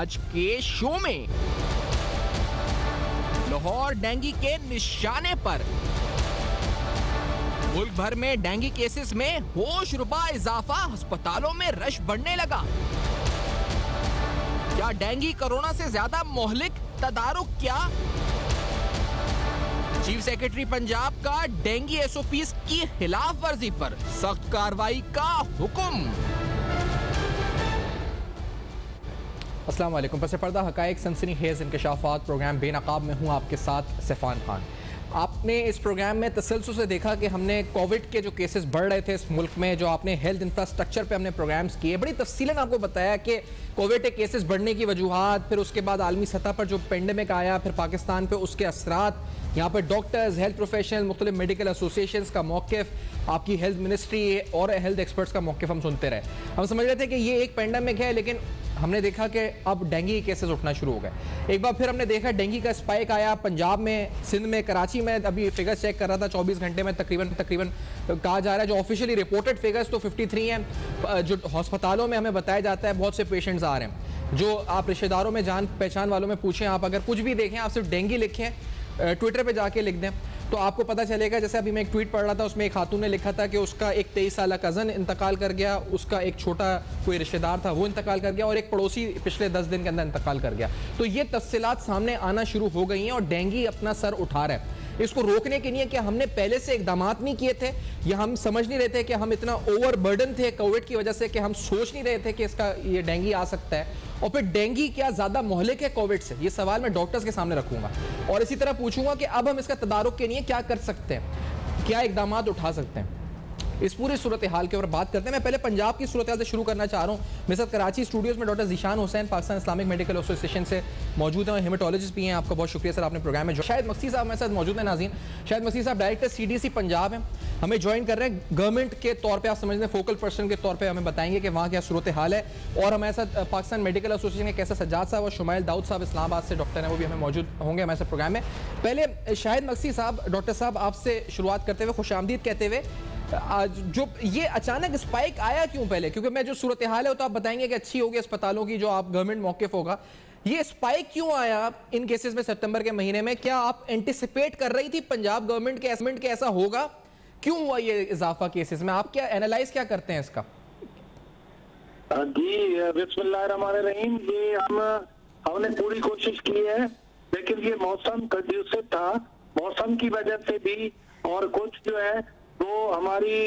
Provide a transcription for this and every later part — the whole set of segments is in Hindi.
आज के शो में लाहौर डेंगू के निशाने पर। मुल्क भर में डेंगू केसेस में होशरुबा इजाफा, अस्पतालों में रश बढ़ने लगा। क्या डेंगू कोरोना से ज्यादा मोहलिक? तदारुक क्या? चीफ सेक्रेटरी पंजाब का डेंगू एसओपीज की खिलाफ वर्जी पर सख्त कार्रवाई का हुक्म। अस्सलाम वालेकुम। पस पर्दा हकायक सनसनीखेज इंकशाफात प्रोग्राम बेनकाब में हूँ आपके साथ सैफान खान। आपने इस प्रोग्राम में तसलसल से देखा कि हमने कोविड के जो केसेस बढ़ रहे थे इस मुल्क में, जो आपने हेल्थ इंफ्रास्ट्रक्चर पे हमने प्रोग्राम्स किए, बड़ी तफसीलन आपको बताया कि कोविड के केसेस बढ़ने की वजूहात, फिर उसके बाद आलमी सतह पर जो पेंडेमिक आया, फिर पाकिस्तान पे उसके असरात, यहाँ पर डॉक्टर्स, हेल्थ प्रोफेशनल, मुख्तलिफ मेडिकल एसोसिएशंस का मौक़िफ़, आपकी हेल्थ मिनिस्ट्री और हेल्थ एक्सपर्ट्स का मौक़िफ़ हम सुनते रहे। हम समझ रहे थे कि ये एक पेंडेमिक है, लेकिन हमने देखा कि अब डेंगू के केसेस उठना शुरू हो गए। एक बार फिर हमने देखा डेंगू का स्पाइक आया पंजाब में, सिंध में, कराची में। अभी फिगर्स चेक कर रहा था, 24 घंटे में तकरीबन कहा जा रहा है, जो ऑफिशियली रिपोर्टेड फिगर्स तो 53 हैं। जो हॉस्पिटलों में हमें बताया जाता है बहुत से पेशेंट्स आ रहे हैं। जो आप रिश्तेदारों में, जान पहचान वालों में पूछें, आप अगर कुछ भी देखें, आप सिर्फ डेंगू लिखें, ट्विटर पे जाके लिख दें तो आपको पता चलेगा। जैसे अभी मैं एक ट्वीट पढ़ रहा था, उसमें एक खातून ने लिखा था कि उसका एक 23 साल कज़न इंतकाल कर गया, उसका एक छोटा कोई रिश्तेदार था वो इंतकाल कर गया, और एक पड़ोसी पिछले 10 दिन के अंदर इंतकाल कर गया। तो ये तफसीलात सामने आना शुरू हो गई हैं और डेंगू अपना सर उठा रहा है। इसको रोकने के लिए क्या हमने पहले से इकदाम नहीं किए थे, या हम समझ नहीं रहे थे कि हम इतना ओवरबर्डन थे कोविड की वजह से कि हम सोच नहीं रहे थे कि इसका ये डेंगू आ सकता है? और फिर डेंगू क्या ज्यादा मोहलिक है कोविड से? ये सवाल मैं डॉक्टर्स के सामने रखूंगा और इसी तरह पूछूंगा कि अब हम इसका तदारुक के लिए क्या कर सकते हैं, क्या इकदाम उठा सकते हैं। इस पूरी सूरत हाल के ऊपर बात करते हैं। मैं पहले पंजाब की सूरत हाल से शुरू करना चाह रहा हूँ। मेरे साथ कराची स्टूडियोज में doctor Zeeshan Hussain Pakistan Islamic medical association से मौजूद हैं, हेमेटोलॉजिस्ट भी हैं। आपका बहुत शुक्रिया सर, आपने प्रोग्राम में। शाहिद मक्सी साहब मेरे साथ मौजूद हैं। नाज़रीन, शाहिद मक्सी साहब डायरेक्टर CDC पंजाब हैं, हमें ज्वाइन कर रहे हैं गवर्नमेंट के तौर पर, आप समझ लें फोकल पर्सन के तौर पर हमें बताएंगे कि वहाँ क्या सूरत हाल है। और हमारे साथ पाकिस्तान मेडिकल एसोसिएशन के कैसा सज्जाद साहब और शुमाइल दाऊद साहब इस्लामाबाद से डॉक्टर हैं, वो भी हमें मौजूद होंगे हमारे साथ प्रोग्राम में। पहले शाहिद मक्सी साहब, डॉक्टर साहब आपसे शुरुआत करते हुए, खुशामदीद कहते हुए, जो ये अचानक स्पाइक आया क्यों पहले? क्योंकि मैं जो सूरत हाल है वो तो आप बताएंगे कि अच्छी होगी अस्पतालों की, जो आप गवर्नमेंट मौक़िफ़ होगा। ये स्पाइक क्यों आया इन केसेस में सितंबर के महीने में? क्या आप एंटिसिपेट कर रही थी पंजाब गवर्नमेंट के ऐसा होगा? क्यों हुआ ये इजाफा केसेस में? आप क्या एनालाइज क्या करते हैं इसका? जी बिस्मिल्लाहिर्रहमानिर्रहीम। ये हमने पूरी कोशिश की है, लेकिन ये मौसम कंड्यूसिव था, मौसम की वजह से भी, और कुछ जो है वो हमारी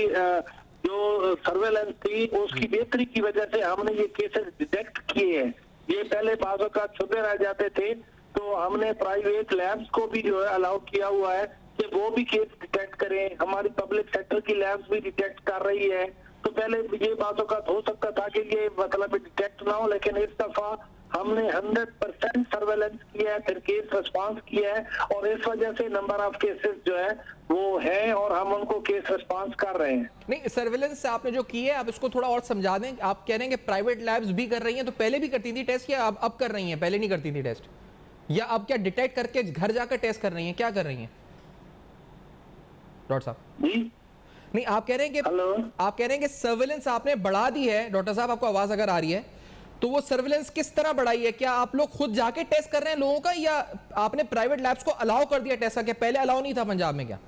जो सर्वेलेंस थी उसकी बेहतरी की वजह से हमने ये केसेस डिटेक्ट किए हैं। ये पहले बाज़ों का छुपे रह जाते थे, तो हमने प्राइवेट लैब्स को भी जो है अलाउ किया हुआ है कि वो भी केस डिटेक्ट करें। हमारी पब्लिक सेक्टर की लैब्स भी डिटेक्ट कर रही है। तो पहले ये बातों का हो सकता था कि ये मतलब डिटेक्ट ना हो, लेकिन इस दफा हमने 100% सर्वेलेंस किया है, फिर केस रिस्पांस किया है, और इस वजह से नंबर ऑफ केसेस जो है वो है और हम उनको केस रिस्पांस कर रहे हैं। नहीं, सर्वेलेंस आपने जो की है, आप इसको थोड़ा और समझा दें। आप कह रहे हैं कि प्राइवेट लैब्स भी कर रही हैं, तो पहले भी करती थी टेस्ट, या अब कर रही हैं? पहले नहीं करती थी टेस्ट, या अब क्या डिटेक्ट करके घर जाकर टेस्ट कर रही हैं? क्या कर रही हैं डॉक्टर साहब? जी नहीं, आप कह रहे हैं कि आप कह रहे हैं कि सर्वेलेंस आपने बढ़ा दी है। डॉक्टर साहब, आपको आवाज अगर आ रही है तो वो सर्वेलेंस किस तरह बढ़ाई है? क्या आप लोग खुद जाके टेस्ट कर रहे हैं लोगों का, या आपने प्राइवेट लैब्स को अलाउ कर दिया टेस्ट करके? पहले अलाउ नहीं था पंजाब में क्या?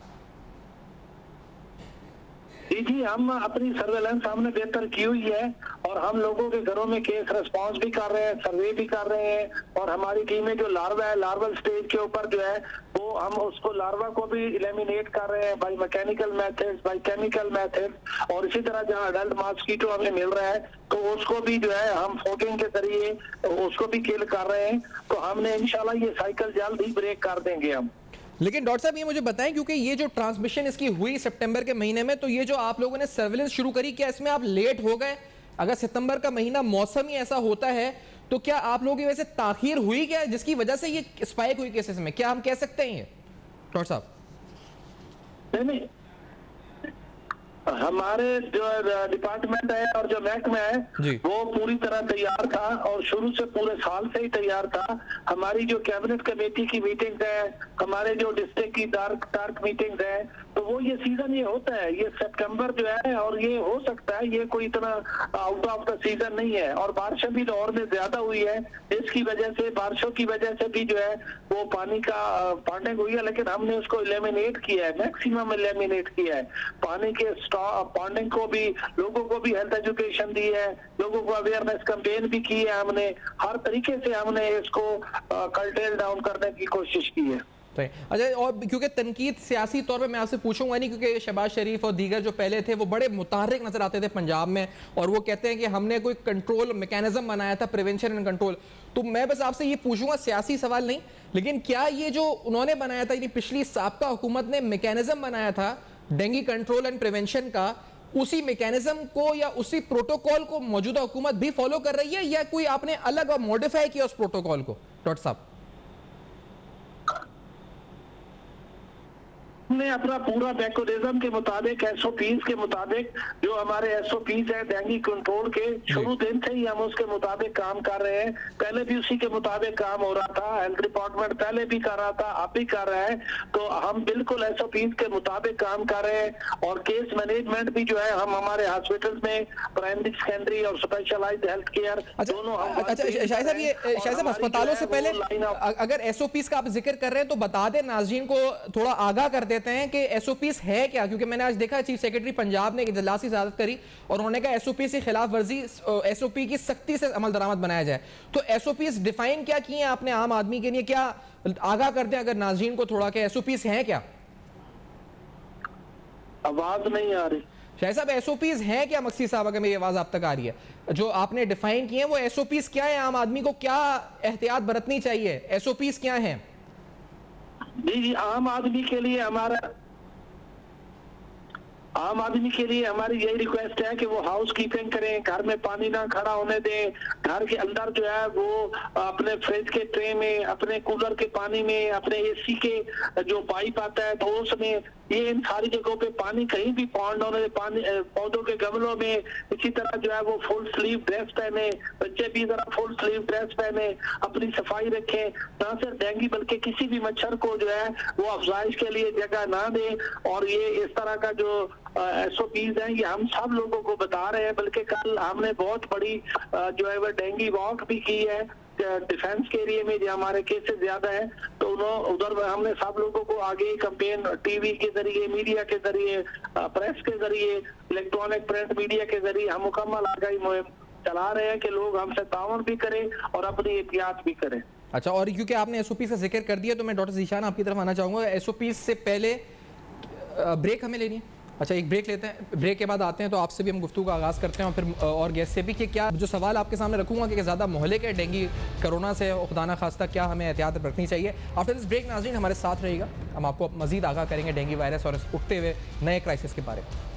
जी, हम अपनी सर्वेलेंस हमने बेहतर की हुई है, और हम लोगों के घरों में केस रिस्पांस भी कर रहे हैं, सर्वे भी कर रहे हैं, और हमारी टीमें जो लार्वा है, लार्वल स्टेज के ऊपर जो है वो हम उसको लार्वा को भी एलिमिनेट कर रहे हैं by mechanical methods, by chemical methods, और इसी तरह जहां अडल्ट मॉस्किटो हमें मिल रहा है तो उसको भी जो है हम फोगिंग के जरिए उसको भी किल कर रहे हैं। तो हमने इंशाल्लाह ये साइकिल जल्द ही ब्रेक कर देंगे हम। लेकिन डॉक्टर साहब, ये मुझे बताएं, क्योंकि ये जो ट्रांसमिशन इसकी हुई सितंबर के महीने में, तो ये जो आप लोगों ने सर्वेलेंस शुरू करी, क्या इसमें आप लेट हो गए? अगर सितंबर का महीना मौसम ही ऐसा होता है, तो क्या आप लोगों की वजह से ताखीर हुई क्या, जिसकी वजह से ये स्पाइक हुई केसेस में? क्या हम कह सकते हैं ये डॉक्टर साहब? नहीं, हमारे जो डिपार्टमेंट है और जो महकमा है वो पूरी तरह तैयार था और शुरू से पूरे साल से ही तैयार था। हमारी जो कैबिनेट कमेटी की मीटिंग है, हमारे जो डिस्ट्रिक्ट की टार्क मीटिंग है, तो वो ये सीजन ये होता है, ये सितंबर जो है, और ये हो सकता है ये कोई इतना आउट ऑफ द सीजन नहीं है। और बारिशें भी लाहौर में ज्यादा हुई है, इसकी वजह से, बारिशों की वजह से भी जो है वो पानी का पॉन्डिंग हुई है, लेकिन हमने उसको एलिमिनेट किया है, मैक्सिमम एलिमिनेट किया है। पानी के पॉन्डिंग को भी, लोगों को भी हेल्थ एजुकेशन दी है, लोगों को अवेयरनेस कैंपेन भी की है, हमने हर तरीके से हमने इसको कर्टेल डाउन करने की कोशिश की है। अच्छा, और क्योंकि तनकीद सियासी तौर पे मैं आपसे पूछूंगा नहीं, क्योंकि शहबाज शरीफ और दीगर जो पहले थे वो बड़े मुतहर्रिक नजर आते थे पंजाब में, और वो कहते हैं कि हमने कोई कंट्रोल मैकेनिज्म बनाया था, प्रिवेंशन एंड कंट्रोल। तो मैं बस आपसे ये पूछूंगा, सियासी सवाल नहीं, लेकिन क्या ये जो उन्होंने बनाया था, यानी पिछली साबका हुकूमत ने मैकेनिज्म बनाया था डेंगू कंट्रोल एंड प्रिवेंशन का, उसी मैकेनिज्म को या उसी प्रोटोकॉल को मौजूदा हुकूमत भी फॉलो कर रही है, या कोई आपने अलग और मॉडिफाई किया उस प्रोटोकॉल को? डॉक्टर साहब, हमने अपना पूरा मैकेनिज्म के मुताबिक, एसओपीज के मुताबिक, जो हमारे एसओपीज है डेंगू कंट्रोल के, शुरू दिन से ही हम उसके मुताबिक काम कर रहे हैं। पहले भी उसी के मुताबिक काम हो रहा था, हेल्थ डिपार्टमेंट पहले भी कर रहा था, अब भी कर रहा है। तो हम बिल्कुल एसओपीज के मुताबिक काम कर रहे हैं। और केस मैनेजमेंट भी जो है हम हमारे हॉस्पिटल में प्राइमरी, सेकेंडरी और स्पेशलाइज्ड हेल्थ केयर दोनों हम। अच्छा शाहिद साहब, ये शाहिद साहब अस्पतालों से पहले अगर एसओपीज का आप जिक्र कर रहे हैं तो बता दें, नाज़रीन को थोड़ा आगाह कर देते हैं कि एसओपीज है क्या, क्योंकि मैंने आज देखा चीफ सेक्रेटरी पंजाब ने एक इजलास की सदारत करी और उन्होंने कहा एसओपी से खिलाफ वर्जी, एसओपी की सख्ती से अमल दरामद बनाया जाए। तो एसओपीज डिफाइन क्या किए हैं आपने आम आदमी के लिए, क्या आगाह कर दें अगर नाज़रीन को थोड़ा, कि एसओपीज हैं क्या? आवाज नहीं आ रही शायद साहब, एसओपीज हैं क्या? मक्सी साहब, अगर मेरी आवाज आप तक आ रही है, जो आपने डिफाइन किए हैं वो एसओपीज क्या है? आम आदमी को क्या एहतियात बरतनी चाहिए? एसओपीज क्या है? जी, आम आदमी के लिए हमारी यही रिक्वेस्ट है कि वो हाउस कीपिंग करें, घर में पानी ना खड़ा होने दें, घर के अंदर जो है वो अपने फ्रिज के ट्रे में, अपने कूलर के पानी में, अपने एसी के जो पाइप आता है तो उसमें, ये इन सारी जगहों पे पानी कहीं भी पॉन्ड होने, पानी पौधों के गमलों में। इसी तरह जो है वो फुल स्लीव ड्रेस पहने, बच्चे भी जरा फुल स्लीव ड्रेस पहने, अपनी सफाई रखें, ना सिर्फ डेंगू बल्कि किसी भी मच्छर को जो है वो अफजाइश के लिए जगह ना दें। और ये इस तरह का जो एसओपीज हैं ये हम सब लोगों को बता रहे हैं, बल्कि कल हमने बहुत बड़ी जो है वो डेंगू वॉक भी की है डिफेंस के एरिया में जहाँ हमारे केसेस ज्यादा है। तो उधर हमने सब लोगों को आगे कैंपेन टीवी के जरिए, मीडिया के जरिए, प्रेस के जरिए, इलेक्ट्रॉनिक प्रिंट मीडिया के जरिए हम मुकम्मल आगाही मुहिम चला रहे हैं कि लोग हमसे ताउन भी करें और अपनी एहतियात भी करें। अच्छा, और क्योंकि आपने एसओपी का जिक्र कर दिया तो मैं डॉक्टर ज़ीशान आपकी तरफ आना चाहूँगा। एसओपी से पहले ब्रेक हमें लेनी है। अच्छा, एक ब्रेक लेते हैं, ब्रेक के बाद आते हैं तो आपसे भी हम गुफ्तगू का आगाज़ करते हैं और फिर और गेस्ट से भी, कि क्या जो सवाल आपके सामने रखूंगा कि ज़्यादा मोहल्ले के डेंगू कोरोना से खुदा ना खास्ता क्या हमें एहतियात रखनी चाहिए। आफ्टर दिस ब्रेक नाज़रीन हमारे साथ रहेगा, हम आपको मज़ीद आगाह करेंगे डेंगू वायरस और उठते हुए नए क्राइसिस के बारे में।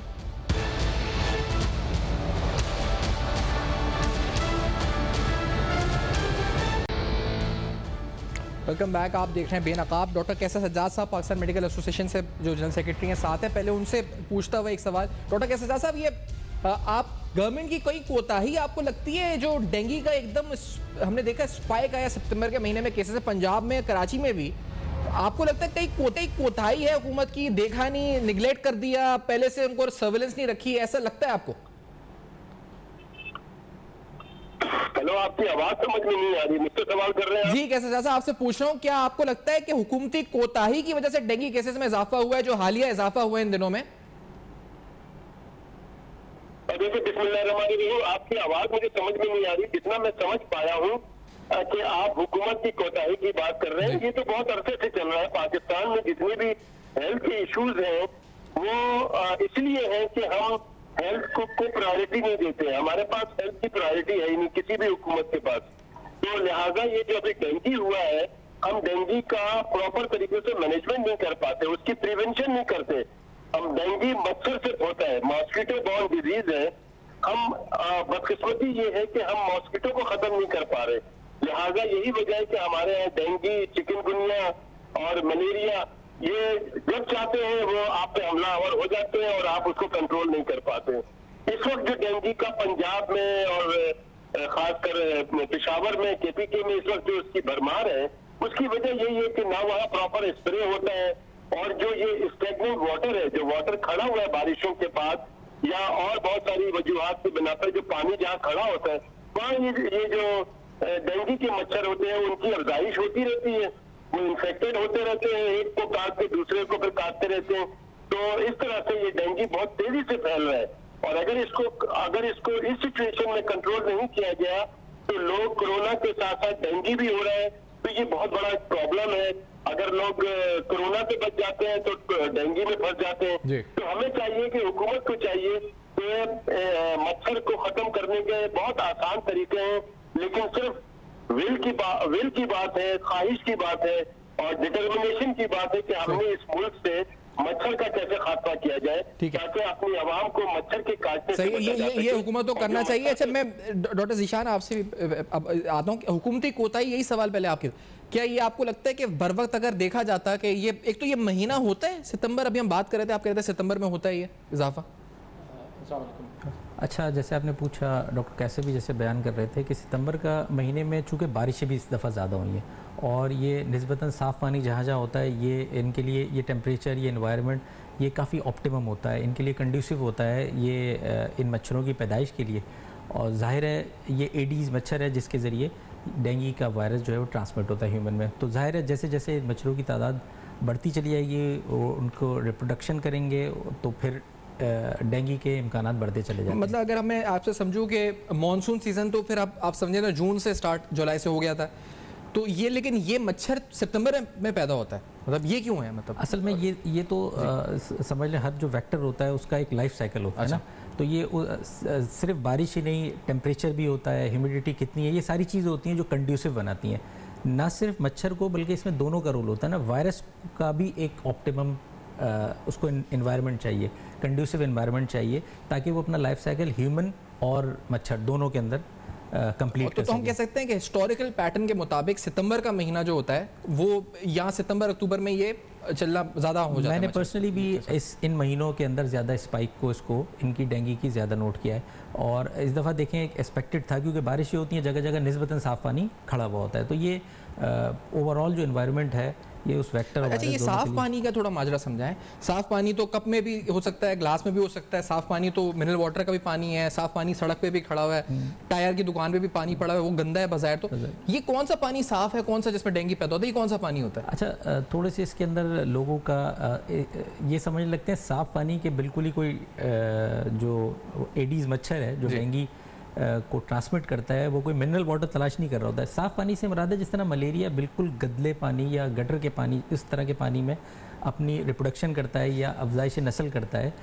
वेलकम बैक, आप देख रहे हैं बेनकाब। डॉक्टर कैसर सज्जाद साहब पाकिस्तान मेडिकल एसोसिएशन से जो जनरल सेक्रेटरी हैं साथ हैं। पहले उनसे पूछता हुआ एक सवाल, डॉक्टर कैसर सज्जाद साहब, ये आप गवर्नमेंट की कोई कोताही आपको लगती है जो डेंगू का एकदम हमने देखा स्पाइक आया सितंबर के महीने में केसेस है पंजाब में, कराची में भी, आपको लगता है कई कोताही है हुकूमत की, देखा नहीं, निगलेक्ट कर दिया, पहले से उनको सर्विलेंस नहीं रखी, ऐसा लगता है आपको? हेलो, आपकी आवाज समझ में नहीं आ रही, मुझसे सवाल कर रहे हैं जी? कैसे जैसा आपसे पूछ रहा हूं, क्या आपको लगता है कि हुकूमती कोताही की वजह से डेंगू केसेस में इजाफा हुआ है, जो हालिया इजाफा हुआ है इन दिनों में? देखिए, बिस्मिल्लाहिर्रहमानिर्रहीम, आपकी आवाज मुझे समझ में नहीं आ रही। जितना मैं समझ पाया हूँ कि आप हुकूमत की कोताही की बात कर रहे हैं, ये तो बहुत अरसे से चल रहा है। पाकिस्तान में जितने भी हेल्थ के इश्यूज हैं वो इसलिए है कि हम हेल्थ को प्रायोरिटी नहीं देते हैं। हमारे पास हेल्थ की प्रायोरिटी है ही नहीं किसी भी हुकूमत के पास। तो लिहाजा ये जो अभी डेंगू हुआ है, हम डेंगू का प्रॉपर तरीके से मैनेजमेंट नहीं कर पाते, उसकी प्रिवेंशन नहीं करते। हम डेंगू मच्छर से होता है, मॉस्किटो बॉर्न डिजीज है। हम बदकिस्मती ये है कि हम मॉस्किटो को खत्म नहीं कर पा रहे। लिहाजा यही वजह है कि हमारे यहाँ डेंगू, चिकनगुनिया और मलेरिया ये जब चाहते हैं वो आप पे हमलावर हो जाते हैं और आप उसको कंट्रोल नहीं कर पाते। इस वक्त जो डेंगू का पंजाब में और खासकर पेशावर में, केपीके में इस वक्त जो उसकी भरमार है, उसकी वजह यही है कि ना वहाँ प्रॉपर स्प्रे होता है, और जो ये स्टेगनेंट वाटर है, जो वाटर खड़ा हुआ है बारिशों के बाद या और बहुत सारी वजूहात की बिना पर, जो पानी जहाँ खड़ा होता है वहाँ ये जो डेंगू के मच्छर होते हैं उनकी अफजाइश होती रहती है, वो इन्फेक्टेड होते रहते हैं, एक को काट के दूसरे को फिर काटते रहते हैं। तो इस तरह से ये डेंगू बहुत तेजी से फैल रहा है, और अगर इसको इस सिचुएशन में कंट्रोल नहीं किया गया तो लोग कोरोना के साथ साथ डेंगू भी हो रहा है, तो ये बहुत बड़ा प्रॉब्लम है। अगर लोग कोरोना से बच जाते हैं तो डेंगू में फंस जाते हैं। तो हमें चाहिए कि हुकूमत को चाहिए कि मच्छर को खत्म करने के बहुत आसान तरीके हैं, लेकिन सिर्फ विल की बात है, ख्वाहिश की बात है और डिटर्मिनेशन की बात है कि हमने इस मुल्क से मच्छर का कैसे खात्मा किया जाए ताकि अपनी आवाम को मच्छर के काटने से सही। ये हुकूमत को करना चाहिए। अच्छा, मैं डॉक्टर ज़ीशान आपसे अब आता हूँ, हुकूमती कोताही, यही सवाल पहले आपके, क्या ये आपको लगता है कि बर वक्त अगर देखा जाता कि ये एक तो ये महीना होता है सितंबर, अभी हम बात कर रहे थे, आप कह रहे थे सितंबर में होता है ये इजाफा? अच्छा, जैसे आपने पूछा, डॉक्टर कैसे भी जैसे बयान कर रहे थे कि सितंबर का महीने में चूँकि बारिशें भी इस दफ़ा ज़्यादा हुई हैं और ये निस्बतन साफ़ पानी जहाँ जहाँ होता है, ये इनके लिए ये टेम्परेचर, ये एनवायरनमेंट, ये काफ़ी ऑप्टिमम होता है, इनके लिए कंड्यूसिव होता है ये इन मच्छरों की पैदाइश के लिए। और जाहिर है ये एडीज़ मच्छर है जिसके ज़रिए डेंगू का वायरस जो है वो ट्रांसमिट होता है ह्यूमन में। तो जाहिर है जैसे जैसे मच्छरों की तादाद बढ़ती चली जाएगी, उनको रिप्रोडक्शन करेंगे तो फिर डेंगू के इम्कानात बढ़ते चले जाएंगे। मतलब अगर मैं आपसे समझूं कि मानसून सीज़न तो फिर आप समझे ना जून से स्टार्ट, जुलाई से हो गया था, तो ये लेकिन ये मच्छर सितंबर में पैदा होता है, मतलब ये क्यों है? मतलब असल में ये तो समझ लें हर जो वेक्टर होता है उसका एक लाइफ साइकिल होता है ना। तो ये सिर्फ बारिश ही नहीं, टेम्परेचर भी होता है, ह्यूमिडिटी कितनी है, ये सारी चीज़ें होती हैं जो कंड्यूसिव बनाती हैं ना सिर्फ मच्छर को, बल्कि इसमें दोनों का रोल होता है ना। वायरस का भी एक ऑप्टिमम उसको इन्वायरमेंट चाहिए, कंड्यूसिव इन्वायरमेंट चाहिए, ताकि वो अपना लाइफ साइकिल ह्यूमन और मच्छर दोनों के अंदर कंप्लीट कर तो हम कह सकते हैं कि हिस्टोरिकल पैटर्न के मुताबिक सितंबर का महीना जो होता है वो यहाँ सितंबर अक्टूबर में ये चलना ज़्यादा हो जाता है। मैंने पर्सनली भी इन महीनों के अंदर ज़्यादा स्पाइक को, इसको इनकी डेंगू की ज़्यादा नोट किया है। और इस दफ़ा देखें एक एक्सपेक्टेड था, क्योंकि बारिशें होती हैं, जगह जगह निस्बतन साफ़ पानी खड़ा हुआ होता है, तो ये ओवरऑल जो इन्वायरमेंट है ये उस वेक्टर। अच्छा, ये साफ पानी का थोड़ा माजरा समझाएं। साफ पानी तो कप में भी हो सकता है, ग्लास में भी हो सकता है, साफ पानी तो मिनरल वाटर का भी पानी है, साफ पानी सड़क पे भी खड़ा हुआ है, टायर की दुकान पे भी पानी पड़ा हुआ है, वो गंदा है बज़ाहिर, तो ये कौन सा पानी साफ है, कौन सा जिसमें डेंगू पैदा होता है, ये कौन सा पानी होता है? अच्छा, थोड़े से इसके अंदर लोगों का ये समझ लगते हैं साफ पानी के बिल्कुल ही कोई जो एडीज मच्छर है जो डेंगू को ट्रांसमिट करता है, वो कोई मिनरल वाटर तलाश नहीं कर रहा होता है। साफ़ पानी से मुराद है जिस तरह मलेरिया बिल्कुल गदले पानी या गटर के पानी, इस तरह के पानी में अपनी रिप्रोडक्शन करता है या अफजाइश नस्ल करता है,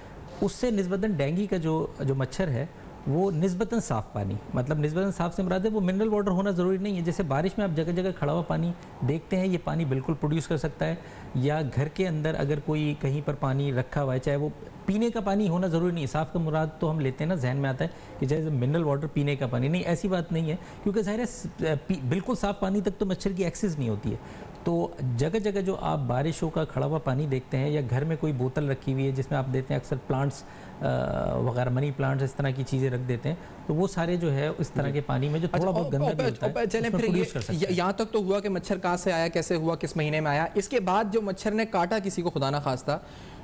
उससे निस्बतन डेंगू का जो मच्छर है वो निस्बतन साफ़ पानी, मतलब निस्बतन साफ़ से मुराद है वो मिनरल वाटर होना ज़रूरी नहीं है। जैसे बारिश में आप जगह जगह खड़ा हुआ पानी देखते हैं, ये पानी बिल्कुल प्रोड्यूस कर सकता है, या घर के अंदर अगर कोई कहीं पर पानी रखा हुआ है, चाहे वो पीने का पानी होना ज़रूरी नहीं है। साफ़ का मुराद तो हम लेते हैं ना, जहन में आता है कि जैसे मिनरल वाटर पीने का पानी, नहीं, ऐसी बात नहीं है, क्योंकि ज़ाहिर है बिल्कुल साफ़ पानी तक तो मच्छर की एक्सेस नहीं होती है। तो जगह जगह जो आप बारिशों का खड़ा हुआ पानी देखते हैं, या घर में कोई बोतल रखी हुई है जिसमें आप देते हैं अक्सर प्लांट्स वगैरह, मनी प्लांट्स, इस तरह की चीज़ें रख देते हैं, तो वो सारे जो है उस तरह के पानी में जो थोड़ा बहुत गंदा भी होता है, चलें फिर यहाँ तक तो हुआ कि मच्छर कहाँ से आया, कैसे हुआ, किस महीने में आया। इसके बाद जो मच्छर ने काटा किसी को, खुदा ना खास्ता,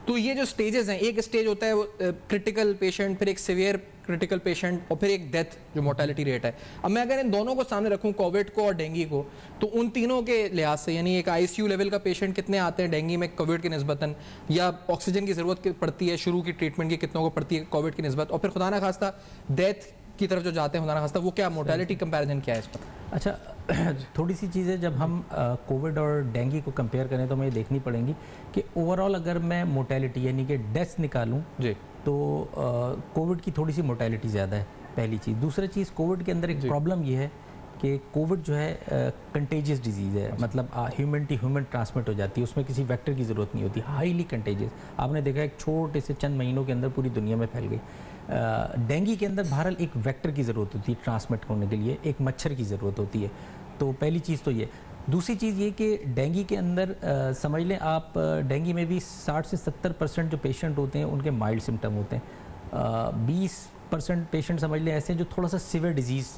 तो ये जो स्टेजेस हैं, एक स्टेज होता है वो क्रिटिकल पेशेंट, फिर एक सीवियर क्रिटिकल पेशेंट, और फिर एक डेथ जो मोर्टेलिटी रेट है। अब मैं अगर इन दोनों को सामने रखूं, कोविड को और डेंगू को, तो उन तीनों के लिहाज से, यानी एक आईसीयू लेवल का पेशेंट कितने आते हैं डेंगू में कोविड की निस्बतन, या ऑक्सीजन की ज़रूरत पड़ती है शुरू की ट्रीटमेंट की कितनों को पड़ती है कोविड की निस्बत, और फिर खुदा ना खास्ता डेथ की तरफ जो जाते हैं खुदा ना खास्ता, वो क्या मोर्टेलिटी कंपैरिजन क्या है इस पर? अच्छा, थोड़ी सी चीज़ें जब हम कोविड और डेंगू को कंपेयर करें तो हमें देखनी पड़ेंगी कि ओवरऑल अगर मैं मोर्टेलिटी यानी कि डेथ्स निकालूं जी, तो कोविड की थोड़ी सी मोर्टेलिटी ज़्यादा है, पहली चीज़। दूसरी चीज़, कोविड के अंदर एक प्रॉब्लम ये है कि कोविड जो है कंटेजियस डिजीज़ है, मतलब ह्यूमन टू ह्यूमन ट्रांसमिट हो जाती है, उसमें किसी वेक्टर की ज़रूरत नहीं होती, हाईली कंटेजियस। आपने देखा एक छोटे से चंद महीनों के अंदर पूरी दुनिया में फैल गई। डेंगू के अंदर बहरहाल एक वेक्टर की ज़रूरत होती है ट्रांसमिट होने के लिए, एक मच्छर की ज़रूरत होती है। तो पहली चीज़ तो ये। दूसरी चीज़ ये कि डेंगू के अंदर समझ लें आप, डेंगू में भी 60 से 70% जो पेशेंट होते हैं उनके माइल्ड सिम्टम होते हैं। 20% पेशेंट समझ लें ऐसे हैं जो थोड़ा सा सीवियर डिजीज़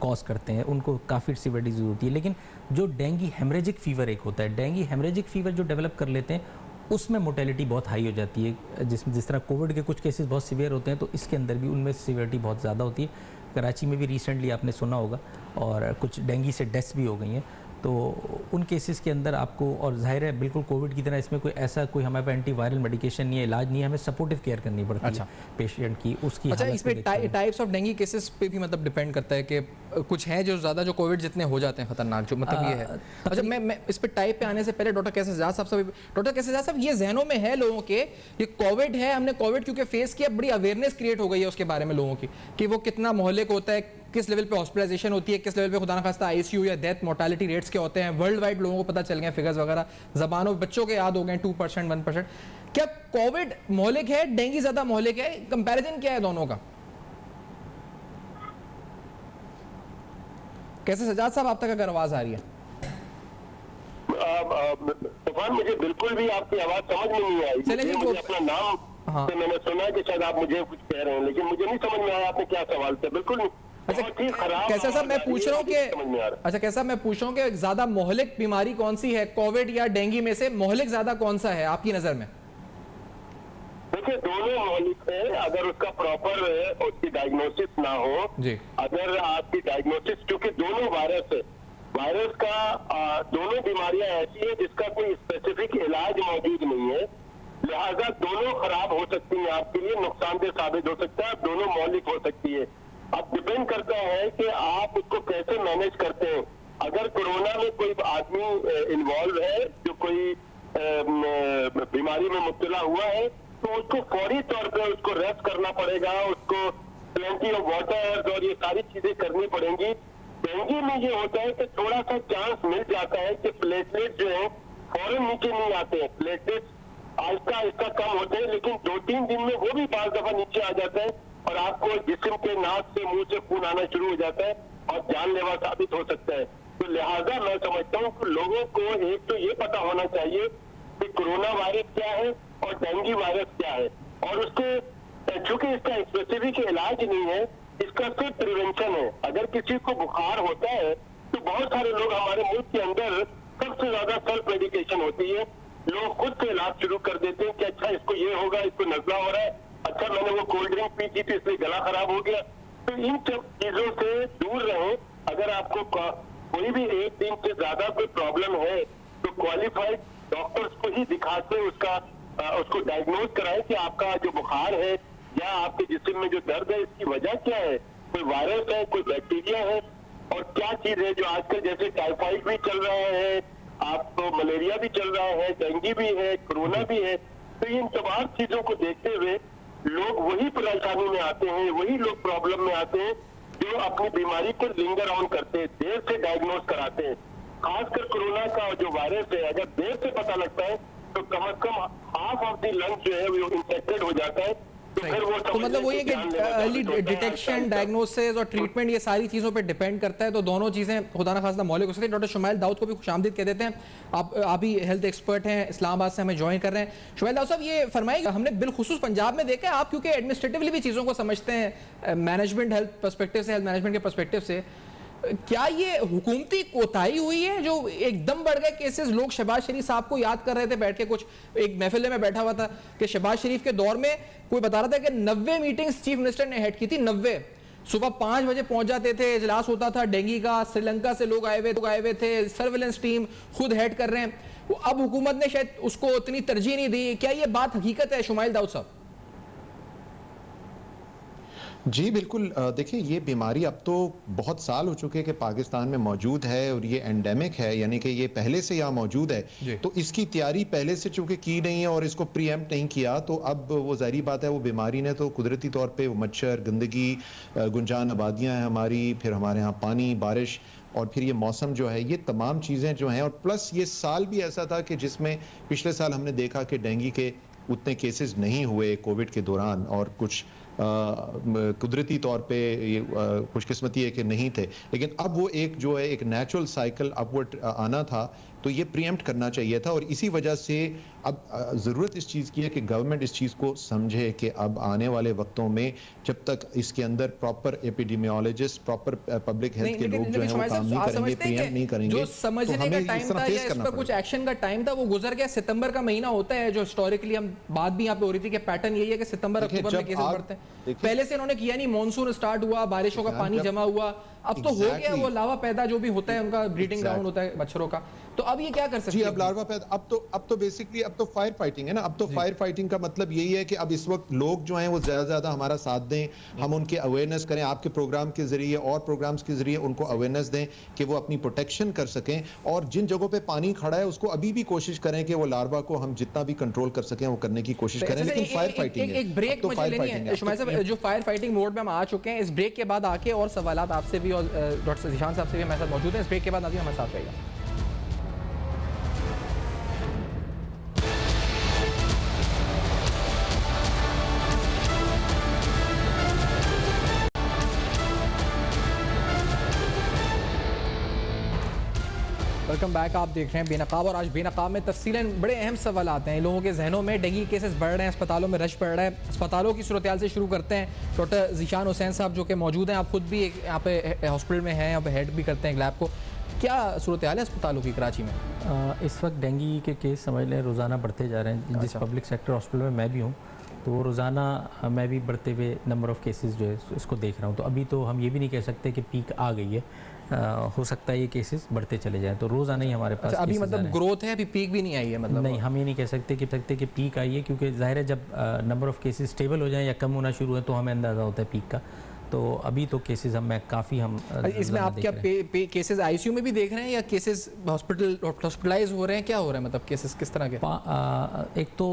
कॉज करते हैं, उनको काफ़ी सीवियर डिजीज़ होती है। लेकिन जो डेंगू हेमरेजिक फीवर एक होता है, डेंगू हेमरेजिक फीवर जो डेवलप कर लेते हैं उसमें मोर्टेलिटी बहुत हाई हो जाती है। जिस तरह कोविड के कुछ केसेस बहुत सीवियर होते हैं, तो इसके अंदर भी उनमें सीवियरिटी बहुत ज़्यादा होती है। कराची में भी रिसेंटली आपने सुना होगा, और कुछ डेंगू से डेथ्स भी हो गई हैं। तो उन केसेस के अंदर आपको, और जाहिर है बिल्कुल कोविड की तरह इसमें कोई ऐसा कोई हमारे पास एंटीवायरल मेडिकेशन नहीं है, इलाज नहीं है, हमें सपोर्टिव केयर करनी पड़ती है पेशेंट की, उसकी। अच्छा, इसमें टाइप्स ऑफ डेंगू केसेस पे भी मतलब डिपेंड करता है कि कुछ हैं जो ज़्यादा जो कोविड जितने हो जाते हैं खतरनाक, जो मतलब ये है। अच्छा, मैं इस पे टाइप पे आने से पहले डॉक्टर कैसे साहब ये जहनों में है लोगों के, ये कोविड है, हमने कोविड क्योंकि फेस किया, बड़ी अवेयरनेस क्रिएट हो गई है उसके बारे में लोगों की कि वो कितना मोहलिक होता है, किस लेवल पे हॉस्पिटलाइजेशन होती है, किस लेवल पे खुदा न खास्ता आईसीयू या डेथ मोर्टेलिटी रेट्स के होते हैं। वर्ल्ड वाइड लोगों को पता चल गए फिगर्स वगैरह, जबानों बच्चों के याद हो गए 2% 1%। क्या कोविड मोहलिक है, डेंगू ज्यादा मोहलिक है? कंपैरिजन क्या है दोनों का? कैसे सजाद साहब आप तक अगर आवाज आ रही है? तूफान, मुझे बिल्कुल भी आपकी आवाज समझ में नहीं आई। चलिए, मुझे अपना नाम से मैंने सुना है कि शायद आप मुझे कुछ कह रहे हैं, लेकिन मुझे नहीं समझ में आया आपने क्या सवाल थे। बिल्कुल नहीं। अच्छा, कैसा साहब मैं पूछ रहा हूँ कि अच्छा कैसा मैं पूछ रहा हूँ कि ज्यादा मोहलिक बीमारी कौन सी है, कोविड या डेंगू में से मोहलिक ज्यादा कौन सा है आपकी नजर में? देखिए, दोनों मोहलिक है अगर उसका प्रॉपर उसकी डायग्नोसिस ना हो जी। अगर आपकी डायग्नोसिस, क्योंकि दोनों वायरस का दोनों बीमारियां ऐसी है जिसका कोई स्पेसिफिक इलाज मौजूद नहीं है, लिहाजा दोनों खराब हो सकती हैं, आपके लिए नुकसानदेह साबित हो सकता है, दोनों मौलिक हो सकती है। अब डिपेंड करता है कि आप उसको कैसे मैनेज करते हैं। अगर कोरोना में कोई आदमी इन्वॉल्व है जो कोई बीमारी में मुब्तला हुआ है, तो उसको फौरी तौर पर उसको रेस्ट करना पड़ेगा, उसको प्लेंटी ऑफ वाटर और ये सारी चीजें करनी पड़ेंगी। डेंगू में ये होता है कि थोड़ा सा चांस मिल जाता है कि प्लेटलेट जो है फौरन नीचे नहीं आते हैं, प्लेटलेट आहिस्ता आहिस्ता कम होते हैं, लेकिन 2-3 दिन में वो भी 5 दफा नीचे आ जाते हैं और आपको जिस्म के नाक से मुंह से खून आना शुरू हो जाता है और जानलेवा साबित हो सकता है। तो लिहाजा मैं समझता हूँ कि लोगों को एक तो ये पता होना चाहिए कि कोरोना वायरस क्या है और डेंगू वायरस क्या है, और उसके चूंकि इसका स्पेसिफिक इलाज नहीं है, इसका सिर्फ प्रिवेंशन है। अगर किसी को बुखार होता है तो बहुत सारे लोग हमारे मुल्क के अंदर सबसे ज्यादा सेल्फ मेडिकेशन होती है, लोग खुद से इलाज शुरू कर देते हैं कि अच्छा इसको ये होगा, इसको नजला हो रहा है, अच्छा मैंने वो कोल्ड ड्रिंक पी थी तो इसलिए गला खराब हो गया। तो इन सब चीजों से दूर रहें। अगर आपको कोई भी एक दिन से ज्यादा कोई प्रॉब्लम है तो क्वालिफाइड डॉक्टर्स को ही दिखा के उसको डायग्नोज कराएं कि आपका जो बुखार है या आपके जिस्म में जो दर्द है इसकी वजह क्या है, कोई वायरस है, कोई बैक्टीरिया है, और क्या चीज है जो आजकल जैसे टाइफाइड भी चल रहा है, आपको मलेरिया भी चल रहा है, डेंगू भी है, कोरोना भी है। तो इन तमाम चीजों को देखते हुए लोग वही परेशानी में आते हैं, वही लोग प्रॉब्लम में आते हैं जो अपनी बीमारी को लिंगर ऑन करते हैं, देर से डायग्नोज कराते हैं। खासकर कोरोना का जो वायरस है, अगर देर से पता लगता है तो कम से कम हाफ ऑफ द लंग्स जो है वो इन्फेक्टेड हो जाता है। तो मतलब वो ये कि अर्ली डिटेक्शन, डायग्नोसिस और ट्रीटमेंट ये सारी चीज़ों पे डिपेंड करता है। तो दोनों चीज़ें खुदा ना खास्ता मौलिक हो सकती है। डॉक्टर शुमाइल दाऊद को भी खुशामदीद कह देते हैं, आप भी हेल्थ एक्सपर्ट हैं, इस्लामाबाद से हमें ज्वाइन कर रहे हैं। शुमाइल दाऊद साहब, ये फरमाइए, हमने बिलखुसूस पंजाब में देखा है, आप क्योंकि एडमिनिस्ट्रेटिवली भी चीज़ों को समझते हैं, मैनेजमेंट हेल्थ पर्सपेक्टिव से, हेल्थ मैनेजमेंट के पर्सपेक्टिव से, क्या ये हुकूमती कोताही हुई है जो एकदम बढ़ गए केसेस? लोग शहबाज शरीफ साहब को याद कर रहे थे बैठ के, कुछ एक महफिल में बैठा हुआ था कि शहबाज शरीफ के दौर में कोई बता रहा था कि 90 मीटिंग्स चीफ मिनिस्टर ने हेड की थी, 90। सुबह 5 बजे पहुंच जाते थे, इजलास होता था डेंगू का, श्रीलंका से लोग आए हुए थे, सर्विलेंस टीम खुद हेड कर रहे हैं। अब हुकूमत ने शायद उसको उतनी तरजीह नहीं दी। क्या ये बात हकीकत है शुमाइल दाऊद साहब? जी बिल्कुल। देखिए, ये बीमारी अब तो बहुत साल हो चुके हैं कि पाकिस्तान में मौजूद है और ये एंडेमिक है, यानी कि ये पहले से यहाँ मौजूद है। तो इसकी तैयारी पहले से चूंकि की नहीं है और इसको प्रीएम्प्ट नहीं किया, तो अब वो ज़ाहिर बात है वो बीमारी ने तो कुदरती तौर पे मच्छर, गंदगी, गुंजान आबादियाँ हैं हमारी, फिर हमारे यहाँ पानी, बारिश और फिर ये मौसम जो है, ये तमाम चीज़ें जो हैं, और प्लस ये साल भी ऐसा था कि जिसमें पिछले साल हमने देखा कि डेंगू के उतने केसेस नहीं हुए कोविड के दौरान, और कुछ कुदरती तौर पे ये खुशकिस्मती है कि नहीं थे, लेकिन अब वो एक जो है एक नेचुरल साइकिल अपवर्ड आना था, तो ये प्रीएम्प्ट करना चाहिए था। और इसी वजह से अब ज़रूरत इस चीज़ की है कि गवर्नमेंट इस चीज़ को समझे कि अब आने वाले वक्तों में जब तक इसके अंदर proper epidemiologist, proper public health के लोग जो हैं वो काम नहीं करेंगे, प्रीएम्प्ट नहीं करेंगे, जो समझने का टाइम था या इस पर कुछ एक्शन का टाइम था वो गुजर गया। सितंबर का महीना होता है जो हिस्टोरिकली हम बात भी यहाँ पे हो रही थी कि पैटर्न यही है कि सितंबर अक्टूबर में केसेस बढ़ते हैं। पहले से इन्होंने किया नहीं, मॉनसून स्टार्ट हुआ, बारिशों का पानी जमा हुआ, अब तो हो गया वो लावा पैदा जो भी होता है उनका ब्रीडिंग ग्राउंड होता है मच्छरों का। तो अब ये क्या कर सकते हैं? अब लार्वा पैदा, अब तो बेसिकली अब तो फायर फाइटिंग है ना। अब तो फायर फाइटिंग का मतलब यही है कि अब इस वक्त लोग जो हैं वो ज्यादा ज्यादा हमारा साथ दें, हम उनके अवेयरनेस करें, आपके प्रोग्राम के जरिए और प्रोग्राम्स के जरिए उनको अवेयरनेस दें कि वो अपनी प्रोटेक्शन कर सकें, और जिन जगहों पे पानी खड़ा है उसको अभी भी कोशिश करें कि वो लार्वा को हम जितना भी कंट्रॉल कर सकें वो करने की कोशिश करें। लेकिन फायर फाइटिंग एक ब्रेक मुझे लेनी है शुमाइल साहब, जो फायर फाइटिंग मोड में हम आ चुके हैं। इस ब्रेक के बाद आके और सवालात आपसे भी और डॉक्टर ज़ीशान साहब से भी हमारे साथ मौजूद हैं। इस ब्रेक के बाद अभी हमारे साथ रहेगा। Welcome back. आप देख रहे हैं बेनकाब, और आज बेनकाब में तफसीलन बड़े अहम सवाल आते हैं लोगों के जहनों में। डेंगू केसेस बढ़ रहे हैं, अस्पतालों में रश बढ़ रहा है। अस्पतालों की सूरत हाल से शुरू करते हैं। डॉक्टर ज़ीशान हुसैन साहब जो कि मौजूद हैं, आप खुद भी यहाँ पे हॉस्पिटल में हैं, यहाँ पे हेड भी करते हैं लैब को। क्या सूरत हाल है अस्पतालों की कराची में? इस वक्त डेंगू के केस समझ लें रोज़ाना बढ़ते जा रहे हैं। जिस पब्लिक सेक्टर हॉस्पिटल में मैं भी हूँ तो रोज़ाना मैं भी बढ़ते हुए नंबर ऑफ़ केसेस जो है इसको देख रहा हूँ। तो अभी तो हम ये भी नहीं कह सकते कि पीक आ गई है, हो सकता है ये केसेस बढ़ते चले जाएं। तो रोज़ाना ही हमारे पास अभी मतलब ग्रोथ है, अभी पीक भी नहीं आई है? मतलब नहीं, हम ये नहीं कह सकते कि पीक आई है, क्योंकि ज़ाहिर है जब नंबर ऑफ़ केसेस स्टेबल हो जाएं या कम होना शुरू है तो हमें अंदाज़ा होता है पीक का। तो अभी तो केसेस हम इसमें आप क्या केसेस आईसीयू में भी देख रहे हैं या केसेस हॉस्पिटलाइज हो रहे हैं? क्या हो रहा है मतलब केसेस किस तरह के? एक तो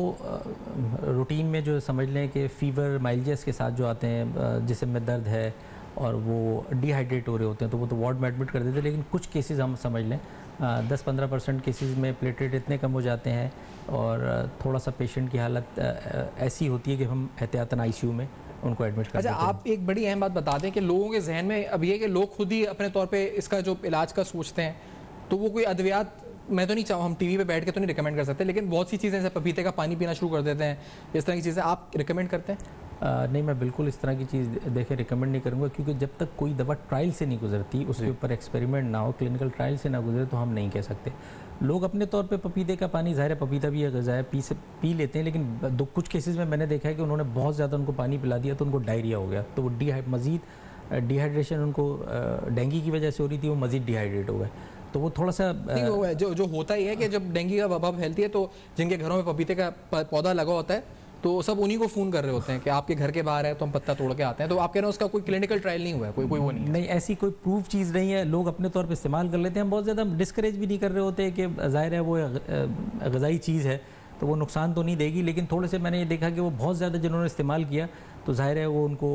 रूटीन में जो समझ लें कि फीवर माइल्जियस के साथ जो आते हैं, जिस्म में दर्द है और वो डिहाइड्रेट हो रहे होते हैं, तो वो तो वार्ड में एडमिट कर देते हैं। लेकिन कुछ केसेस हम समझ लें 10-15% केसेस में प्लेटलेट इतने कम हो जाते हैं और थोड़ा सा पेशेंट की हालत ऐसी होती है कि हम एहतियातन आईसीयू में उनको एडमिट कर देते हैं। आप एक बड़ी अहम बात बता दें कि लोगों के जहन में अब ये है कि लोग खुद ही अपने तौर पे इसका जो इलाज का सोचते हैं, तो वो कोई अद्वियात मैं तो नहीं चाहूँ, हम टीवी पे बैठ के तो नहीं रिकमेंड कर सकते, लेकिन बहुत सी चीज़ें जैसे पपीते का पानी पीना शुरू कर देते हैं, इस तरह की चीज़ें आप रिकमेंड करते हैं? नहीं, मैं बिल्कुल इस तरह की चीज़ देखे रिकमेंड नहीं करूँगा, क्योंकि जब तक कोई दवा ट्रायल से नहीं गुजरती, उसके ऊपर एक्सपेरिमेंट ना हो, क्लिनिकल ट्रायल से ना गुजरे, तो हम नहीं कह सकते। लोग अपने तौर पे पपीते का पानी, ज़ाहिर है पपीता भी गज़ा है, पी लेते हैं, लेकिन कुछ केसेस में मैंने देखा है कि उन्होंने बहुत ज़्यादा उनको पानी पिला दिया तो उनको डायरिया हो गया, तो वो मज़ीद डिहाइड्रेशन उनको डेंगू की वजह से हो रही थी, वो मज़ीद डिहाइड्रेट हो गए। तो वो थोड़ा सा जो होता ही है कि जब डेंगू का वबा फैलती है तो जिनके घरों में पपीते का पौधा लगा होता है तो सब उन्हीं को फ़ोन कर रहे होते हैं कि आपके घर के बाहर है तो हम पत्ता तोड़ के आते हैं। तो आप कह रहे हैं उसका कोई क्लिनिकल ट्रायल नहीं हुआ है, कोई वो नहीं ऐसी कोई प्रूफ चीज़ नहीं है, लोग अपने तौर पे इस्तेमाल कर लेते हैं। हम बहुत ज़्यादा डिस्करेज भी नहीं कर रहे होते कि ज़ाहिर है वो ग़िज़ाई चीज़ है तो वो नुकसान तो नहीं देगी, लेकिन थोड़े से मैंने ये देखा कि वो बहुत ज़्यादा जिन्होंने इस्तेमाल किया तो जाहिर है वो उनको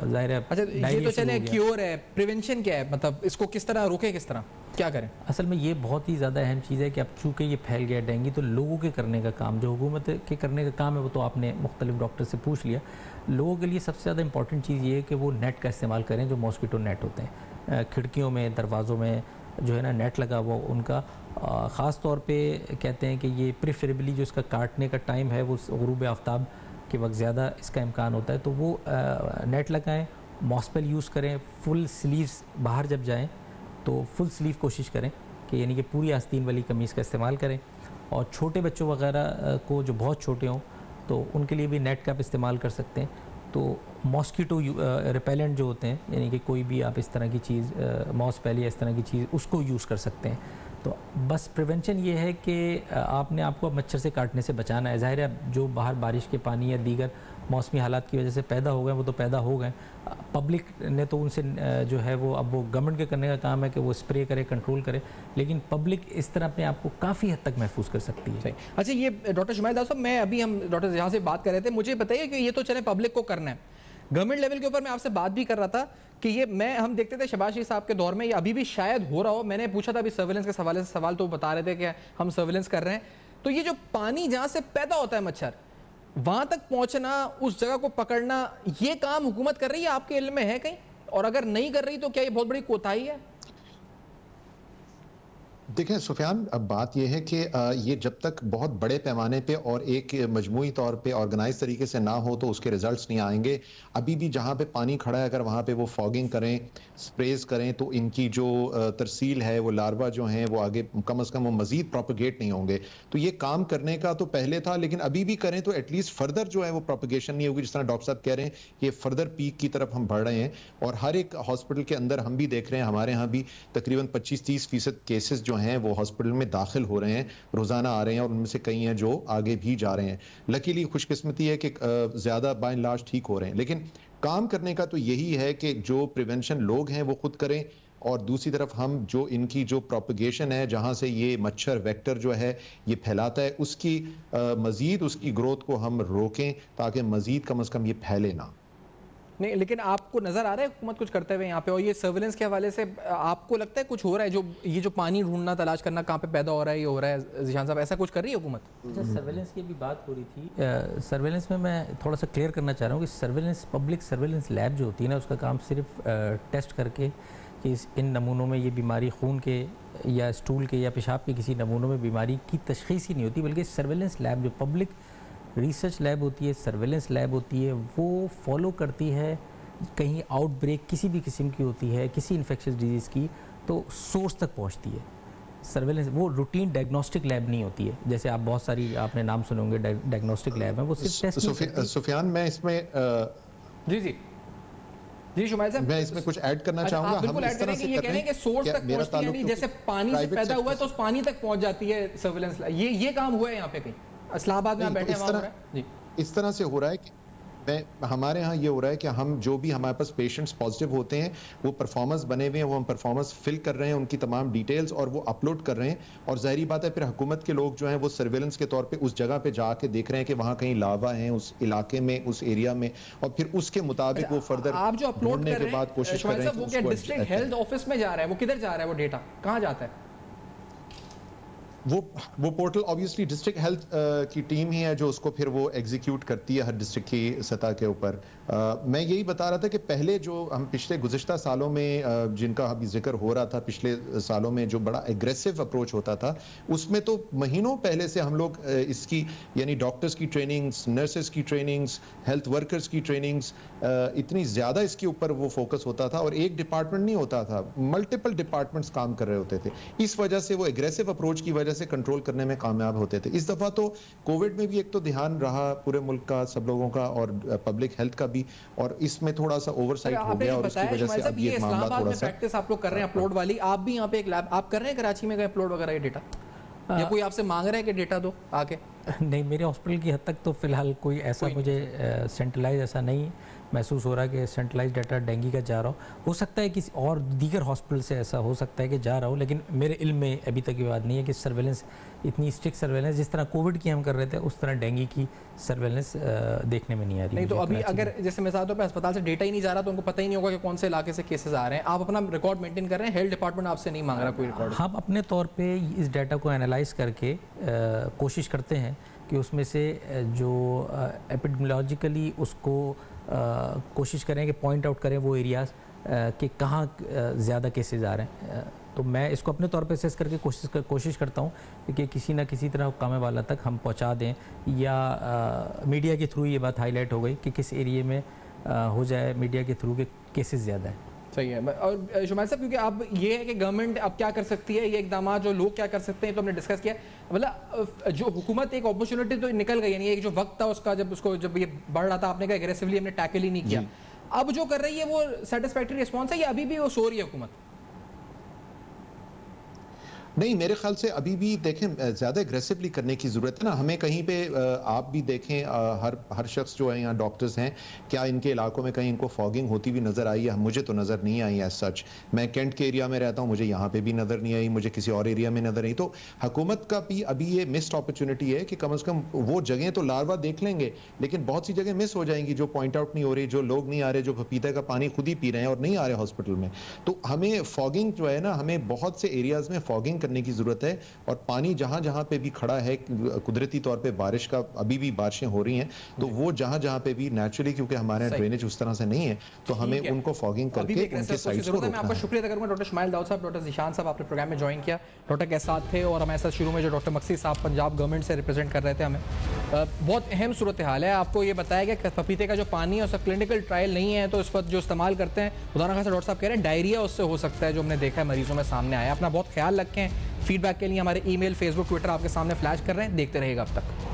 ज़ाहिर है। अच्छा, ये तो चले क्योर है, प्रिवेंशन क्या है, मतलब इसको किस तरह रोके, किस तरह क्या करें? असल में ये बहुत ही ज़्यादा अहम चीज़ है कि अब चूँकि ये फैल गया डेंगू, तो लोगों के करने का काम, जो हुकूमत के करने का काम है वो तो आपने मुख्तलिफ डॉक्टर से पूछ लिया। लोगों के लिए सबसे ज़्यादा इंपॉर्टेंट चीज़ ये है कि वो नेट का इस्तेमाल करें, जो मॉस्किटो नेट होते हैं खिड़कियों में, दरवाज़ों में जो है ना नेट लगा हुआ, उनका ख़ास तौर पे कहते हैं कि ये प्रेफरेबली जो इसका काटने का टाइम है वो गुरूब आफ्ताब के वक्त ज़्यादा इसका इम्कान होता है, तो वो नेट लगाएं, मॉस्पेल यूज़ करें, फुल स्लीव्स, बाहर जब जाएं तो फुल स्लीव कोशिश करें कि यानी कि पूरी आस्तीन वाली कमीज़ का इस्तेमाल करें। और छोटे बच्चों वगैरह को जो बहुत छोटे हों तो उनके लिए भी नेट का इस्तेमाल कर सकते हैं। तो मॉस्किटो रिपेलेंट जो होते हैं, यानी कि कोई भी आप इस तरह की चीज़ मॉस्पेल या इस तरह की चीज़ उसको यूज़ कर सकते हैं। तो बस प्रिवेंशन ये है कि आपने आपको मच्छर से काटने से बचाना है। ज़ाहिर है जो बाहर बारिश के पानी या दीगर मौसमी हालात की वजह से पैदा हो गए वो तो पैदा हो गए, पब्लिक ने तो उनसे जो है वो अब वो गवर्नमेंट के करने का काम है कि वो स्प्रे करे, कंट्रोल करे, लेकिन पब्लिक इस तरह अपने आप को काफ़ी हद तक महफूज कर सकती है। अच्छा, ये डॉक्टर शुमाइल दास साहब, मैं अभी हम डॉक्टर यहाँ से बात कर रहे थे, मुझे बताइए कि ये तो चले पब्लिक को करना है, गवर्नमेंट लेवल के ऊपर मैं आपसे बात भी कर रहा था कि ये हम देखते थे शहबाज शरीफ साहब के दौर में, ये अभी भी शायद हो रहा हो, मैंने पूछा था अभी सर्विलेंस के हवाले से सवाल, तो बता रहे थे कि हम सर्विलेंस कर रहे हैं। तो ये जो पानी जहाँ से पैदा होता है मच्छर, वहां तक पहुंचना, उस जगह को पकड़ना, ये काम हुकूमत कर रही है? आपके इल्म में है कहीं? और अगर नहीं कर रही तो क्या ये बहुत बड़ी कोताही है? देखें सुफियान, अब बात यह है कि ये जब तक बहुत बड़े पैमाने पे और एक मजमूई तौर पे ऑर्गेनाइज तरीके से ना हो तो उसके रिजल्ट्स नहीं आएंगे। अभी भी जहाँ पे पानी खड़ा है, अगर वहाँ पे वो फॉगिंग करें, स्प्रेज करें, तो इनकी जो तरसील है, वो लार्वा जो हैं, वो आगे कम से कम वो मजीद प्रोपगेट नहीं होंगे। तो ये काम करने का तो पहले था, लेकिन अभी भी करें तो एटलीस्ट फर्दर जो है वो प्रोपगेशन नहीं होगी। जिस तरह डॉक्टर साहब कह रहे हैं कि फर्दर पीक की तरफ हम बढ़ रहे हैं, और हर एक हॉस्पिटल के अंदर हम भी देख रहे हैं, हमारे यहाँ भी तकरीबन 25-30% केसेस जो हैं वो हॉस्पिटल में दाखिल हो रहे हैं, रोजाना आ रहे हैं, और उनमें से कई हैं जो आगे भी जा रहे हैं। लकीली खुशकिस्मती है कि ज्यादा बाय एंड लार्ज ठीक हो रहे हैं, लेकिन काम करने का तो यही है कि जो प्रिवेंशन लोग हैं वो खुद करें, और दूसरी तरफ हम जो इनकी जो प्रोपगेशन है, जहां से ये मच्छर वेक्टर जो है ये फैलाता है, उसकी मजीद उसकी ग्रोथ को हम रोकें ताकि मजीद कम से कम ये फैले ना। नहीं, लेकिन आपको नजर आ रहा है हुकूमत कुछ करते हुए यहाँ पे? और ये सर्विलेंस के हवाले से आपको लगता है कुछ हो रहा है? जो ये जो पानी ढूंढना, तलाश करना, कहाँ पे पैदा हो रहा है, ये हो रहा है, जीशान साहब ऐसा कुछ कर रही है हुकूमत? अच्छा, सर्वेलेंस की भी बात हो रही थी। सर्वेलेंस में मैं थोड़ा सा क्लियर करना चाह रहा हूँ कि सर्वेलेंस, पब्लिक सर्वेलेंस लैब जो होती है ना, उसका काम सिर्फ टेस्ट करके कि इन नमूनों में ये बीमारी खून के या स्टूल के या पेशाब के किसी नमूनों में बीमारी की तशख़ीस ही नहीं होती, बल्कि सर्वेलेंस लैब जो पब्लिक रिसर्च लैब होती है, सर्वेलेंस लैब होती है, वो फॉलो करती है कहीं आउटब्रेक किसी भी किस्म की होती है, किसी इन्फेक्शियस डिजीज़ की, तो सोर्स तक पहुंचती है। सर्वेलेंस वो रूटीन डायग्नोस्टिक लैब नहीं होती है, जैसे आप बहुत सारी आपने नाम सुने होंगे डायग्नोस्टिक लैब है, वो सिर्फ टेस्ट। सुफियान, मैं इसमें जी शुमाइल साहब, मैं इसमें कुछ ऐड करना चाहूंगा। बिल्कुल ऐड करें कि ये कह रहे हैं कि सोर्स तक पहुंचती है, यानी जैसे पानी से पैदा हुआ है तो उस पानी तक पहुंच जाती है सर्वेलेंस। ये काम हुआ है यहाँ पे कहीं इस्लामाबाद में? आप बैठे हैं वहाँ हो रहा है जी? इस तरह से हो रहा है कि हमारे यहाँ ये हो रहा है कि हम जो भी हमारे पास पेशेंट्स पॉजिटिव होते हैं, वो परफॉर्मेंस बने हुए हैं, वो हम परफॉर्मेंस फिल कर रहे हैं, उनकी तमाम डिटेल्स, और वो अपलोड कर रहे हैं। और जाहिर बात है फिर हुकूमत के लोग जो हैं वो सर्वेलेंस के तौर पे उस जगह पे जाके देख रहे हैं कि वहाँ कहीं लावा है उस इलाके में, उस एरिया में, और फिर उसके मुताबिक वो फर्दर आप जो अपलोड कर रहे हैं कोशिश कर रहे हैं। वो क्या डिस्ट्रिक्ट हेल्थ ऑफिस में जा रहा है? वो किधर जा रहा है? वो डेटा कहाँ जाता है? वो पोर्टल ऑब्वियसली डिस्ट्रिक्ट हेल्थ की टीम ही है जो उसको फिर वो एग्जीक्यूट करती है हर डिस्ट्रिक्ट की सतह के ऊपर। मैं यही बता रहा था कि पहले जो हम पिछले गुज़िश्ता सालों में जिनका अभी जिक्र हो रहा था, पिछले सालों में जो बड़ा एग्रेसिव अप्रोच होता था, उसमें तो महीनों पहले से हम लोग इसकी, यानी डॉक्टर्स की ट्रेनिंग्स, नर्सेस की ट्रेनिंग्स, हेल्थ वर्कर्स की ट्रेनिंग्स, इतनी ज़्यादा इसके ऊपर वो फोकस होता था, और एक डिपार्टमेंट नहीं होता था, मल्टीपल डिपार्टमेंट्स काम कर रहे होते थे। इस वजह से वो एग्रेसिव अप्रोच की वजह से कंट्रोल करने में कामयाब होते थे। इस दफा तो कोविड में भी एक तो ध्यान रहा पूरे मुल्क का, सब लोगों का, और पब्लिक हेल्थ का भी, और इसमें थोड़ा सा ओवरसाइट हो गया, और उसकी वजह से अब ये मामला थोड़ा सा प्रैक्टिस आप लोग कर रहे हैं अपलोड वाली। आप भी यहाँ पे एक लैब आप कर रहे हैं कराची में, अपलोड वगैरह ये डेटा, या कोई आपसे मांग रहा है कि डेटा दो आके? नहीं, मेरे हॉस्पिटल की हद तक तो फिलहाल कोई ऐसा मुझे सेंट्रलाइज ऐसा नहीं महसूस हो रहा कि सेंट्रलाइज डाटा डेंगू का जा रहा हो सकता है किसी और दीगर हॉस्पिटल से ऐसा हो सकता है कि जा रहा हो, लेकिन मेरे इल्म में अभी तक ये बात नहीं है कि सर्वेलेंस, इतनी स्ट्रिक्ट सर्वेलेंस जिस तरह कोविड की हम कर रहे थे, उस तरह डेंगू की सर्वेलेंस देखने में नहीं आ रही। नहीं तो अभी अगर जैसे मिसाल तौर पर अस्पताल से डेटा ही नहीं जा रहा तो उनको पता ही नहीं होगा कि कौन से इलाके से केसेस आ रहे हैं। आप अपना रिकॉर्ड मेंटेन कर रहे हैं, हेल्थ डिपार्टमेंट आपसे नहीं मांग रहा कोई रिकॉर्ड? हम अपने तौर पे इस डाटा को एनालाइज करके कोशिश करते हैं कि उसमें से जो एपिडेमियोलॉजिकली उसको कोशिश करें कि पॉइंट आउट करें वो एरियाज़ कि कहाँ ज़्यादा केसेस आ रहे हैं। तो मैं इसको अपने तौर पे असेस करके कोशिश करता हूँ कि किसी ना किसी तरह हुक्काम वाला तक हम पहुँचा दें, या मीडिया के थ्रू ये बात हाईलाइट हो गई कि किस एरिया में हो जाए मीडिया के थ्रू के केसेस ज़्यादा हैं। सही है। और शुमाइल साहब, क्योंकि अब ये है कि गवर्नमेंट अब क्या कर सकती है, ये इकदाम जो लोग क्या कर सकते हैं, तो हमने डिस्कस किया। मतलब जो हुकूमत, एक अपॉर्चुनिटी तो निकल गई, यानी एक जो वक्त था उसका, जब ये बढ़ रहा था, आपने कहा एग्रेसिवली हमने टैकल ही नहीं किया। अब जो कर रही है वो सेटिस्फैक्टरी रिस्पॉन्स है, या अभी भी वो सो रही है हुकूमत? नहीं, मेरे ख्याल से अभी भी देखें ज़्यादा एग्रेसिवली करने की ज़रूरत है ना। हमें कहीं पे आप भी देखें, हर शख्स जो है यहाँ डॉक्टर्स हैं, क्या इनके इलाकों में कहीं इनको फॉगिंग होती भी नज़र आई है? मुझे तो नज़र नहीं आई एज सच। मैं कैंट के एरिया में रहता हूँ, मुझे यहाँ पे भी नज़र नहीं आई, मुझे किसी और एरिया में नज़र आई। तो हुकूमत का भी अभी ये मिस्ड अपॉर्चुनिटी है कि कम से कम वो जगह तो लार्वा देख लेंगे, लेकिन बहुत सी जगह मिस हो जाएंगी जो पॉइंट आउट नहीं हो रही, जो लोग नहीं आ रहे, जो पपीता का पानी खुद ही पी रहे हैं और नहीं आ रहे हॉस्पिटल में। तो हमें फॉगिंग जो है ना, हमें बहुत से एरियाज में फॉगिंग करने की जरूरत है। और पानी जहां जहां पे भी खड़ा है, कुदरती तौर पे बारिश का अभी भी बारिशें हो रही हैं, तो वो जहां जहां पे भी नेचुरली, क्योंकि हमारे ड्रेनेज उस तरह से नहीं है, तो हमें उनको फॉगिंग करके उनके साइड्स को रोकना है। मैं आपका शुक्रिया करूंगा डॉक्टर शमाइल दाऊद साहब, डॉक्टर ज़ीशान साहब, आपने प्रोग्राम में ज्वाइन किया। डॉक्टर के साथ थे और हमारे साथ शुरू में जो डॉक्टर मक्सी साहब पंजाब गवर्नमेंट से रिप्रेजेंट कर रहे थे हमें। बहुत अहम सूरत हाल है। आपको ये बताया गया कि पपीते का जो पानी है उसका क्लिनिकल ट्रायल नहीं है, तो इस वक्त जो इस्तेमाल करते हैं, उदाहरण खासा डॉक्टर साहब कह रहे हैं डायरिया उससे हो सकता है, जो हमने देखा है मरीजों में सामने आया। अपना बहुत ख्याल रखें। फीडबैक के लिए हमारे ईमेल, फेसबुक, ट्विटर आपके सामने फ्लैश कर रहे हैं। देखते रहेगा अब तक।